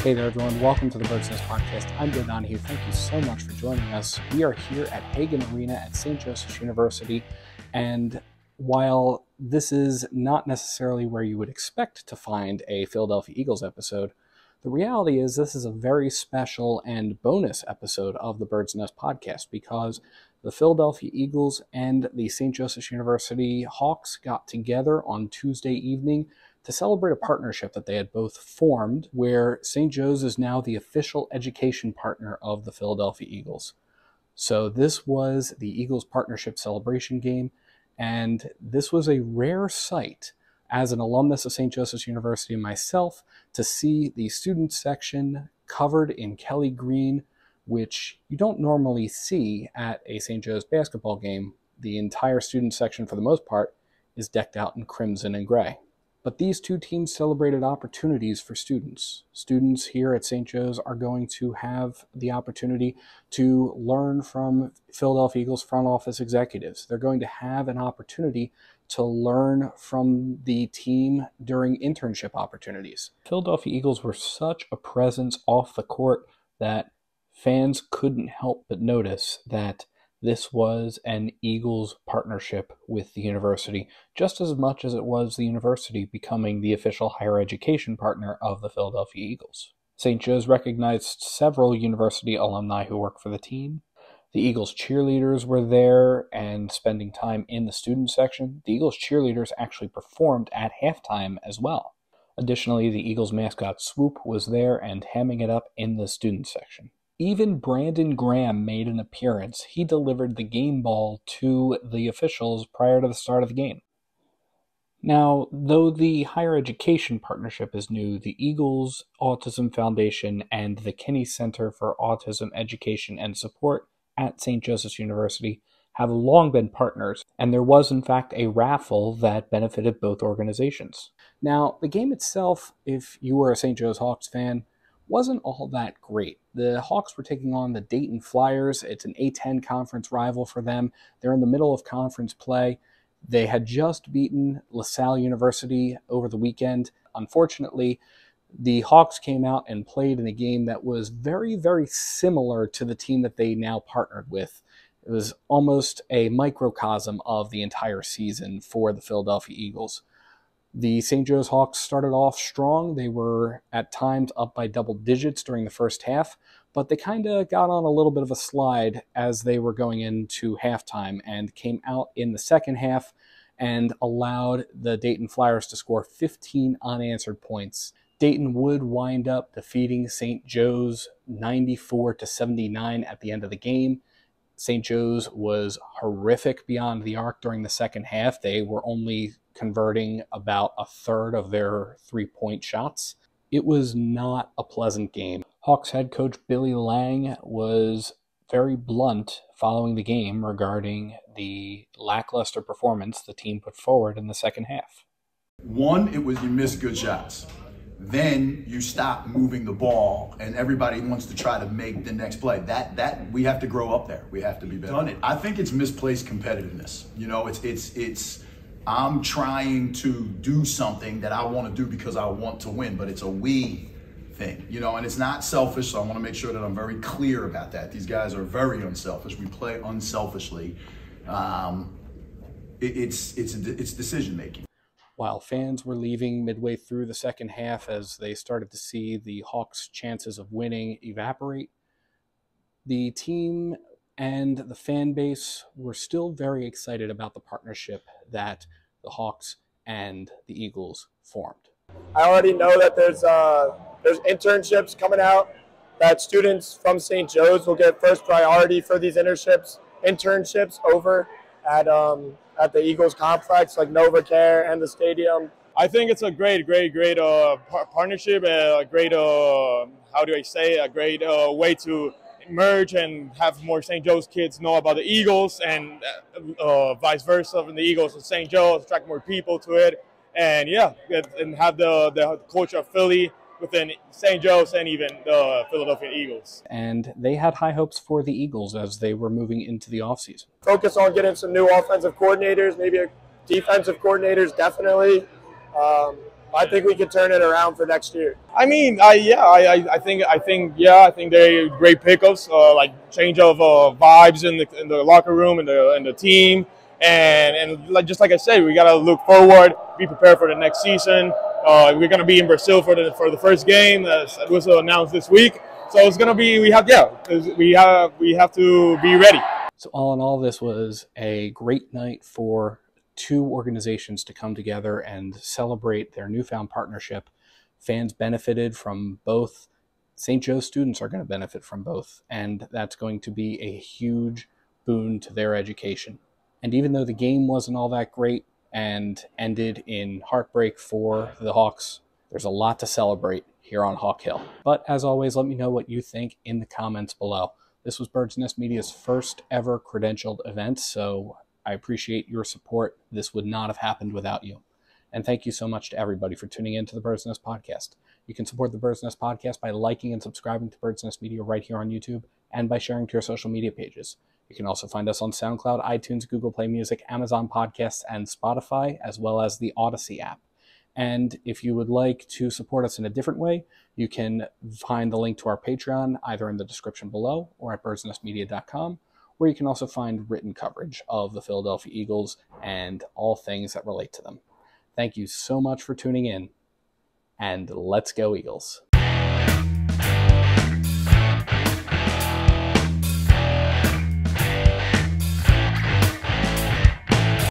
Hey there, everyone. Welcome to the Bird's Nest Podcast. I'm Joe Donahue. Thank you so much for joining us. We are here at Hagen Arena at St. Joseph's University, and while this is not necessarily where you would expect to find a Philadelphia Eagles episode, the reality is this is a very special and bonus episode of the Bird's Nest Podcast because the Philadelphia Eagles and the St. Joseph's University Hawks got together on Tuesday evening to celebrate a partnership that they had both formed, where St. Joe's is now the official education partner of the Philadelphia Eagles. So this was the Eagles partnership celebration game, and this was a rare sight as an alumnus of St. Joseph's University and myself to see the student section covered in Kelly green, which you don't normally see at a St. Joe's basketball game. The entire student section, for the most part, is decked out in crimson and gray. But these two teams celebrated opportunities for students. Students here at St. Joe's are going to have the opportunity to learn from Philadelphia Eagles front office executives. They're going to have an opportunity to learn from the team during internship opportunities. Philadelphia Eagles were such a presence off the court that fans couldn't help but notice that this was an Eagles partnership with the university, just as much as it was the university becoming the official higher education partner of the Philadelphia Eagles. St. Joe's recognized several university alumni who work for the team. The Eagles cheerleaders were there and spending time in the student section. The Eagles cheerleaders actually performed at halftime as well. Additionally, the Eagles mascot Swoop was there and hamming it up in the student section. Even Brandon Graham made an appearance. He delivered the game ball to the officials prior to the start of the game. Now, though the higher education partnership is new, the Eagles Autism Foundation and the Kinney Center for Autism Education and Support at St. Joseph's University have long been partners, and there was in fact a raffle that benefited both organizations. Now, the game itself, if you were a St. Joe's Hawks fan, wasn't all that great. The Hawks were taking on the Dayton Flyers. It's an A-10 conference rival for them. They're in the middle of conference play. They had just beaten LaSalle University over the weekend. Unfortunately, the Hawks came out and played in a game that was very, very similar to the team that they now partnered with. It was almost a microcosm of the entire season for the Philadelphia Eagles. The St. Joe's Hawks started off strong. They were at times up by double digits during the first half, but they kind of got on a little bit of a slide as they were going into halftime and came out in the second half and allowed the Dayton Flyers to score 15 unanswered points. Dayton would wind up defeating St. Joe's 94-79 at the end of the game. St. Joe's was horrific beyond the arc during the second half. They were only converting about a third of their three-point shots. It was not a pleasant game. Hawks head coach Billy Lang was very blunt following the game regarding the lackluster performance the team put forward in the second half. One, it was you missed good shots. Then you stop moving the ball and everybody wants to try to make the next play. That we have to grow up there. We have to be better. I think it's misplaced competitiveness. You know, it's I'm trying to do something that I want to do because I want to win, but it's a we thing, you know, and it's not selfish. So I want to make sure that I'm very clear about that. These guys are very unselfish. We play unselfishly. It's decision making. While fans were leaving midway through the second half as they started to see the Hawks' chances of winning evaporate, the team and the fan base were still very excited about the partnership that the Hawks and the Eagles formed. I already know that there's internships coming out, that students from St. Joe's will get first priority for these internships over at the Eagles complex, like NovaCare and the stadium. I think it's a great partnership, a great, a great way to merge and have more St. Joe's kids know about the Eagles and vice versa from the Eagles to St. Joe's, attract more people to it. And yeah, and have the culture of Philly within St. Joe's and even the Philadelphia Eagles. And they had high hopes for the Eagles as they were moving into the offseason. Focus on getting some new offensive coordinators, maybe defensive coordinators, definitely. I think we could turn it around for next year. I mean, I think they're great pickups. Like change of vibes in the locker room and the team, and like just like I said, we gotta look forward, be prepared for the next season. We're gonna be in Brazil for the first game. It was announced this week, so it's gonna be we have to be ready. So all in all, this was a great night for two organizations to come together and celebrate their newfound partnership. Fans benefited from both. St. Joe's students are going to benefit from both, and that's going to be a huge boon to their education. And even though the game wasn't all that great and ended in heartbreak for the Hawks, there's a lot to celebrate here on Hawk Hill. But as always, let me know what you think in the comments below. This was Bird's Nest Media's first ever credentialed event, so I appreciate your support. This would not have happened without you. And thank you so much to everybody for tuning in to the Bird's Nest Podcast. You can support the Bird's Nest Podcast by liking and subscribing to Bird's Nest Media right here on YouTube and by sharing to your social media pages. You can also find us on SoundCloud, iTunes, Google Play Music, Amazon Podcasts, and Spotify, as well as the Odyssey app. And if you would like to support us in a different way, you can find the link to our Patreon either in the description below or at birdsnestmedia.com, where you can also find written coverage of the Philadelphia Eagles and all things that relate to them. Thank you so much for tuning in, and let's go Eagles.